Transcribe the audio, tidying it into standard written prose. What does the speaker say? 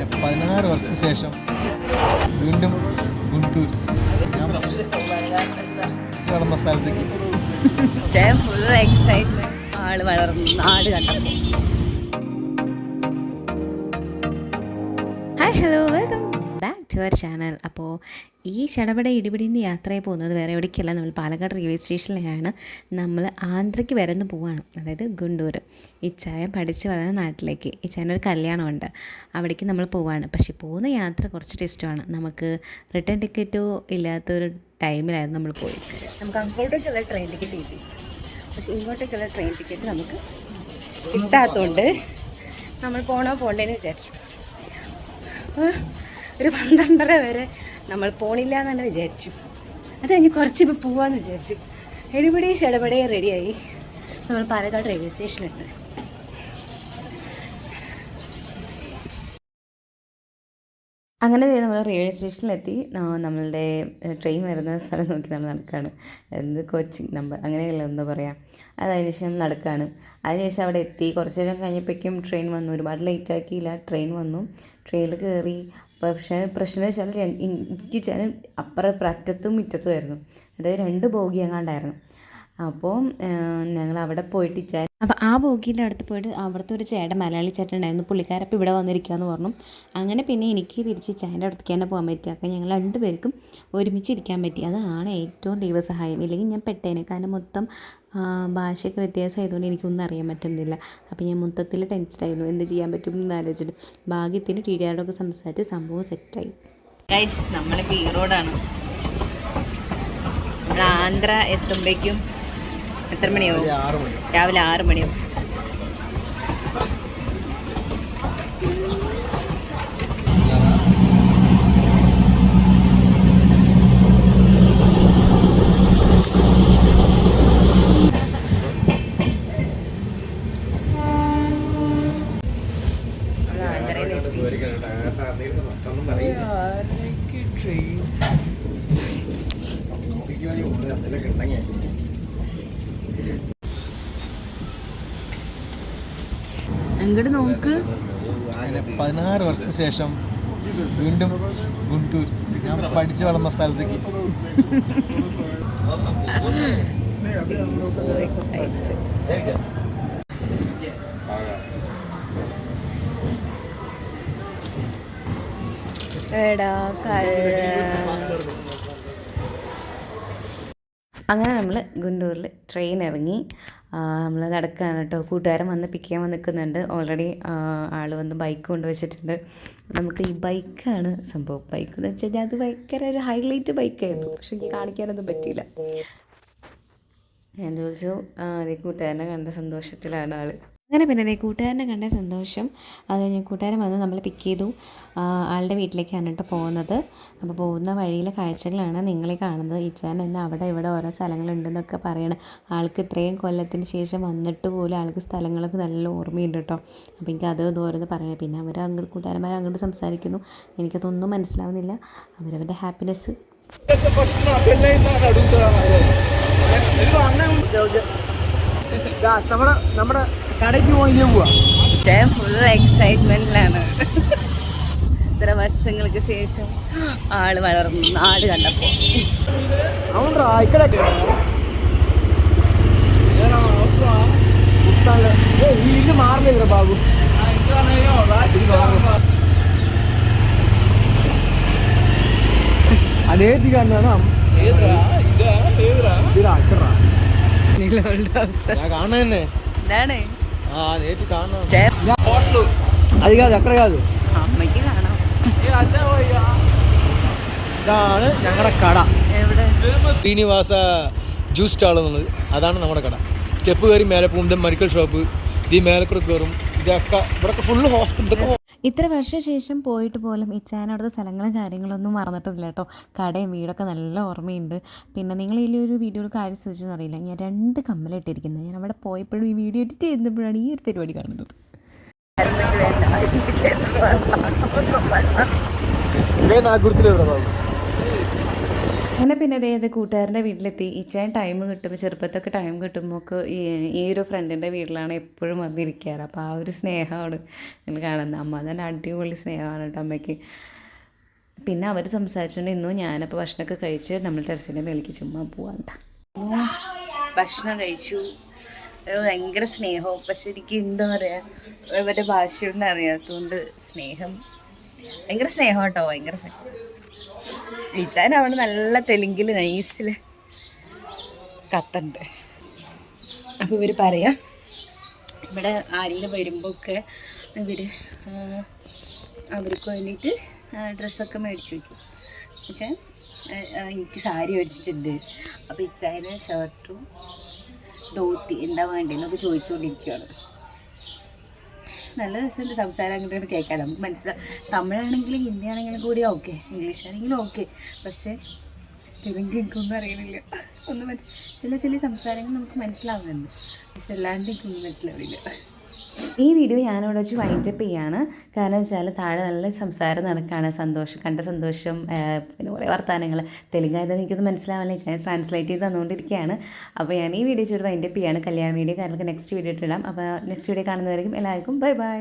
അങ്ങനെ 16 വർഷത്തിന് ശേഷം വീണ്ടും ഗുണ്ടൂർ ഞാൻ നടന്ന സ്ഥലത്തേക്ക് ഫുൾ എക്സൈറ്റ്മെന്റ്. ആള് വളർന്നു നാട് കണ്ടപ്പോൾ. Hi hello, welcome back to our channel. അപ്പോൾ ഈ ചടപട ഇടിപിടിന്ന് യാത്രയിൽ പോകുന്നത് വേറെ എവിടേക്കല്ല, നമ്മൾ പാലക്കാട് റെയിൽവേ സ്റ്റേഷനിലാണ്. നമ്മൾ ആന്ധ്രയ്ക്ക് വരുന്ന പോവാണ്, അതായത് ഗുണ്ടൂർ. ഈ ചായ പഠിച്ച് വളർന്ന നാട്ടിലേക്ക്. ഈ ചായനൊരു കല്യാണമുണ്ട്, അവിടേക്ക് നമ്മൾ പോവാണ്. പക്ഷേ പോകുന്ന യാത്ര കുറച്ച് ടെസ്റ്റുമാണ്. നമുക്ക് റിട്ടേൺ ടിക്കറ്റോ ഇല്ലാത്തൊരു ടൈമിലായിരുന്നു നമ്മൾ പോയത്. നമുക്ക് അങ്ങോട്ടേക്കുള്ള ട്രെയിൻ ടിക്കറ്റ് കിട്ടി, പക്ഷേ ഇങ്ങോട്ടേക്കുള്ള ട്രെയിൻ ടിക്കറ്റ് നമുക്ക് കിട്ടാത്തതുകൊണ്ട് നമ്മൾ പോണ്ടേന്ന് വിചാരിച്ചു. ഒരു 12:30 വരെ നമ്മൾ പോണില്ല എന്ന് തന്നെ വിചാരിച്ചു. അത് കഴിഞ്ഞ് കുറച്ച് ഇപ്പോൾ പോവാമെന്ന് വിചാരിച്ചു. എഴുപടി ചെടപടി റെഡിയായി. നമ്മൾ പാലക്കാട് റെയിൽവേ സ്റ്റേഷനുണ്ട്. അങ്ങനെ നമ്മൾ റെയിൽവേ സ്റ്റേഷനിലെത്തി. നമ്മളുടെ ട്രെയിൻ വരുന്ന സ്ഥലം നോക്കി നമ്മൾ നടക്കുകയാണ്. എന്ത് കോച്ചിങ് നമ്പർ അങ്ങനെയല്ല എന്താ പറയുക. അതിനുശേഷം നടക്കുകയാണ്. അതിനുശേഷം അവിടെ എത്തി. കുറച്ച് നേരം കഴിഞ്ഞപ്പോഴേക്കും ട്രെയിൻ വന്നു. ഒരുപാട് ലേറ്റ് ആക്കിയില്ല, ട്രെയിൻ വന്നു. ട്രെയിനിൽ കയറി. പക്ഷേ പ്രശ്നം വെച്ചാൽ എനിക്ക് വെച്ചാൽ അപ്പുറം അറ്റത്തും മുറ്റത്തുമായിരുന്നു, അതായത് 2 ബോഗി എങ്ങാണ്ടായിരുന്നു. അപ്പോൾ ഞങ്ങൾ അവിടെ പോയിട്ട് ഇച്ചാൽ, അപ്പോൾ ആ ബോഗീൻ്റെ അടുത്ത് പോയിട്ട് അവിടുത്തെ ഒരു ചേട്ടൻ, മലയാളി ചേട്ടൻ ഉണ്ടായിരുന്നു. പുള്ളിക്കാരപ്പോൾ ഇവിടെ വന്നിരിക്കുകയെന്ന് പറഞ്ഞു. അങ്ങനെ പിന്നെ എനിക്ക് തിരിച്ച് ചായൻ്റെ അടുത്തേക്ക് തന്നെ പോകാൻ പറ്റി. അപ്പോൾ ഞങ്ങൾ 2 പേർക്കും ഒരുമിച്ചിരിക്കാൻ പറ്റി. അതാണ് ഏറ്റവും ദൈവസഹായം. ഇല്ലെങ്കിൽ ഞാൻ പെട്ടേനെ. കാരണം മൊത്തം ഭാഷയൊക്കെ വ്യത്യാസമായതുകൊണ്ട് എനിക്കൊന്നും അറിയാൻ പറ്റുന്നില്ല. അപ്പോൾ ഞാൻ മൊത്തത്തിൽ ടെൻസ്ഡായിരുന്നു, എന്ത് ചെയ്യാൻ പറ്റും എന്ന് ആലോചിച്ചിട്ട്. ഭാഗ്യത്തിന് ടീച്ചറോടൊക്കെ സംസാരിച്ച് സംഭവം സെറ്റായി. ഗൈസ്, നമ്മളിപ്പോൾ ഈറോഡാണ്. നമ്മൾ ആന്ധ്ര എത്തുമ്പോഴേക്കും എത്ര മണിയാവും? രാവിലെ 6 മണിയാവും. അങ്ങോട്ട് നോക്ക്. അങ്ങനെ 16 വർഷത്തിന് ശേഷം വീണ്ടും ഗുണ്ടൂർ, ഞാൻ പഠിച്ചു വളർന്ന സ്ഥലത്തേക്ക്. അങ്ങനെ നമ്മൾ ഗുണ്ടൂരിൽ ട്രെയിൻ ഇറങ്ങി. നമ്മൾ നടക്കുകയാണ് കേട്ടോ. കൂട്ടുകാരൻ വന്ന് പിക്ക് ചെയ്യാൻ വന്ന് നിൽക്കുന്നുണ്ട്. ഓൾറെഡി ആൾ വന്ന് ബൈക്ക് കൊണ്ടുവച്ചിട്ടുണ്ട്. നമുക്ക് ഈ ബൈക്കാണ് സംഭവം. ബൈക്ക് എന്ന് വെച്ച് കഴിഞ്ഞാൽ അത് ഭയങ്കര ഒരു ഹൈലൈറ്റ് ബൈക്കായിരുന്നു, പക്ഷെ എനിക്ക് കാണിക്കാനൊന്നും പറ്റിയില്ല. ഞാൻ ചോദിച്ചു, അതേ കൂട്ടുകാരനെ കണ്ട സന്തോഷത്തിലാണ് ആൾ. അങ്ങനെ പിന്നെ അതേ കൂട്ടുകാരനെ കണ്ട സന്തോഷം. അത് കഴിഞ്ഞ് കൂട്ടുകാരൻ വന്ന് നമ്മൾ പിക്ക് ചെയ്തു. ആളുടെ വീട്ടിലേക്കാണ് കേട്ടോ പോകുന്നത്. അപ്പോൾ പോകുന്ന വഴിയിലെ കാഴ്ചകളാണ് നിങ്ങളെ കാണുന്നത്. ഇച്ചാൻ തന്നെ അവിടെ ഇവിടെ ഓരോ സ്ഥലങ്ങളുണ്ടെന്നൊക്കെ പറയണം. ആൾക്ക് ഇത്രയും കൊല്ലത്തിന് ശേഷം വന്നിട്ട് പോലും ആൾക്ക് സ്ഥലങ്ങളൊക്കെ നല്ല ഓർമ്മയുണ്ട് കേട്ടോ. അപ്പോൾ എനിക്ക് അത് ഇതോരോന്ന് പറയണം. പിന്നെ അവർ അങ്ങോട്ട് കൂട്ടുകാരന്മാർ അങ്ങോട്ട് സംസാരിക്കുന്നു. എനിക്കതൊന്നും മനസ്സിലാവുന്നില്ല. അവരവരുടെ ഹാപ്പിനെസ്. നമ്മുടെ കടയ്ക്ക് പോവാ. ഫുൾ എക്സൈറ്റ്മെന്റിലാണ്. ഇത്ര വർഷങ്ങൾക്ക് ശേഷം ആള് വളർന്നു നാട് കണ്ടപ്പോ. മാറില്ല ബാബു. അതേതി കാണാണ് കാണുന്നെ. ഇതാണ് అది కాదు, అక్కడ కాదు. അമ്മയ്ക്ക് കാണാം. ഇതാണ് ഞങ്ങളുടെ കട. എവിടെ? ശ്രീനിവാസ ജ്യൂസ് സ്റ്റാൾ എന്നുള്ളത്, അതാണ് നമ്മുടെ കട. സ്റ്റെപ്പ് കയറി മേലെ പോകുമ്പോൾ മെഡിക്കൽ ഷോപ്പ്, ഈ മേലക്കൂടെ കയറും. ഇതൊക്കെ ഇവിടെ ഫുള്ള് ഹോസ്പിറ്റൽ. ഇത്ര വർഷശേഷം പോയിട്ട് പോലും ഇച്ചാൻ അവിടുത്തെ സ്ഥലങ്ങളും കാര്യങ്ങളൊന്നും മറന്നിട്ടില്ല കേട്ടോ. കടയും വീടൊക്കെ നല്ല ഓർമ്മയുണ്ട്. പിന്നെ നിങ്ങൾ ഈ ഒരു വീഡിയോയിൽ കാര്യം ശ്രദ്ധിച്ചെന്ന് അറിയില്ല, ഞാൻ 2 കമ്മലിട്ടിരിക്കുന്നത്. ഞാൻ അവിടെ പോയപ്പോഴും ഈ വീഡിയോ എഡിറ്റ് ചെയ്യുമ്പോഴാണ് ഈ ഒരു പരിപാടി കാണുന്നത്. അങ്ങനെ പിന്നെ അതായത് കൂട്ടുകാരൻ്റെ വീട്ടിലെത്തി. ഇച്ചാൻ ടൈം കിട്ടുമ്പോൾ ചെറുപ്പത്തൊക്കെ ടൈം കിട്ടുമ്പോൾ ഒക്കെ ഈ ഒരു ഫ്രണ്ടിൻ്റെ വീട്ടിലാണ് എപ്പോഴും വന്നിരിക്കാറ്. അപ്പോൾ ആ ഒരു സ്നേഹമാണ് നിങ്ങൾ കാണുന്നത്. അമ്മ തന്നെ അടിപൊളി സ്നേഹമാണ് കേട്ടോ അമ്മയ്ക്ക്. പിന്നെ അവർ സംസാരിച്ചുകൊണ്ട് ഇന്നും ഞാനപ്പോൾ ഭക്ഷണമൊക്കെ കഴിച്ച് നമ്മൾ ടെറസിൻ്റെ മേലേക്ക് ചുമ്മാ പോവാൻ കേട്ടോ. ഭക്ഷണം കഴിച്ചു. ഭയങ്കര സ്നേഹവും. പക്ഷെ എനിക്ക് എന്താ പറയുക, ഇവരുടെ ഭാഷയൊന്നും അറിയാത്തതുകൊണ്ട് ഭയങ്കര സ്നേഹം കേട്ടോ, ഭയങ്കര സ്നേഹം. വിളിച്ചാൻ അവിടെ നല്ല തെലുങ്കിൽ നൈസിൽ കത്തുണ്ട്. അപ്പോൾ ഇവർ പറയാം ഇവിടെ ആരെങ്കിലും വരുമ്പോൾ ഒക്കെ അവർക്ക് വേണ്ടിയിട്ട് ഡ്രസ്സൊക്കെ മേടിച്ചു വയ്ക്കും. പക്ഷേ എനിക്ക് സാരി മേടിച്ചിട്ടുണ്ട്. അപ്പോൾ ഇച്ചായന് ഷർട്ടും ധോത്തി എന്താ വേണ്ടതെന്നൊക്കെ ചോദിച്ചുകൊണ്ടിരിക്കുകയാണ്. നല്ല രസമുണ്ട് സംസാരം, അങ്ങോട്ട് കേൾക്കാൻ നമുക്ക് മനസ്സിലാവും. തമിഴാണെങ്കിലും ഹിന്ദി ആണെങ്കിലും കൂടി ഓക്കെ, ഇംഗ്ലീഷ് ആണെങ്കിലും ഓക്കെ. പക്ഷേ തെലുങ്ക് എനിക്കൊന്നും അറിയണില്ല. ചില സംസാരങ്ങൾ നമുക്ക് മനസ്സിലാവുന്നുണ്ട്, പക്ഷെ അല്ലാണ്ട് എനിക്കൊന്നും മനസ്സിലാവില്ല. ഈ വീഡിയോ ഞാനിവിടെ വെച്ച് വൈൻഡപ്പ് ചെയ്യാണ്. കാരണം വെച്ചാൽ താഴെ നല്ല സംസാരം നടക്കുകയാണ്. കണ്ട സന്തോഷം, പിന്നെ കുറേ വർത്തമാനങ്ങൾ. തെലുങ്കായതുകൊണ്ട് എനിക്കൊന്നും മനസ്സിലാവില്ല. ഞാൻ ട്രാൻസ്ലേറ്റ് ചെയ്ത് തന്നുകൊണ്ടിരിക്കുകയാണ്. അപ്പോൾ ഞാൻ ഈ വീഡിയോ ചെയ്ത് വൈൻഡപ്പ് ചെയ്യാണ്. കല്യാണ വീഡിയോ കാരണം നെക്സ്റ്റ് വീഡിയോ ഇട്ടിടാം. അപ്പോൾ നെക്സ്റ്റ് വീഡിയോ കാണുന്നവരെയും എല്ലാവർക്കും ബൈ ബൈ.